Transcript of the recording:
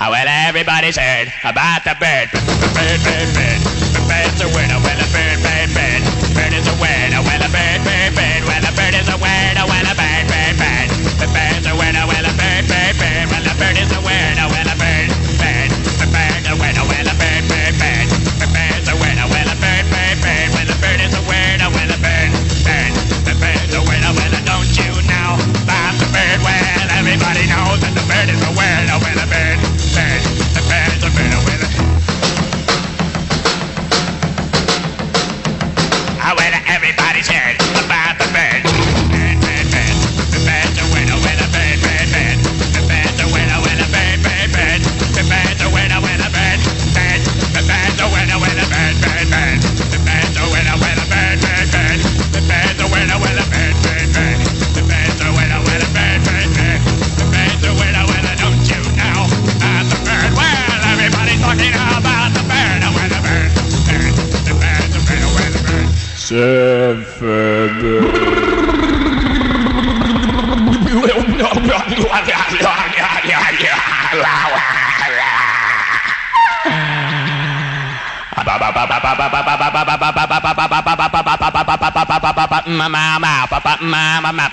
Well, everybody's heard about the bird. Bird, bird, bird. The bird's a winner. Well, a bird, bird, bird. Bird is a winner. Well, a bird, bird, bird. Well, a bird is a winner. Well, a bird, bird, bird. The bird's a winner. Well, a bird, bird, bird. Well, a bird is a winner. Well, a bird, bird. The bird's a winner. Well, a bird, bird, bird. The bird's a winner. Well, a bird, bird, bird. Well, a bird is a winner. Well, a bird, bird. The bird's a winner. Well, don't you know about the bird? Well, everybody knows that the bird is a winner. Well, a bird. The bird's a winner with it. Well, everybody's heard about the bird. Bird, bird, bird. The bird's a winner with a bird, bird, bird. The bird's a winner with a bird, bird, bird. The bird's a winner with a bird, bird. The bird's a winner with a bird, bird, bird. The bird's a winner with a bird, bird, bird. The bird's a winner with a bird, bird, bird. The bird's a winner with a bird, bird, bird. The bird's a winner with a don't you know about the bird? Well, everybody's talking about the bird, with a bird, bird. The bird's a winner with a bird. Surfin. Mama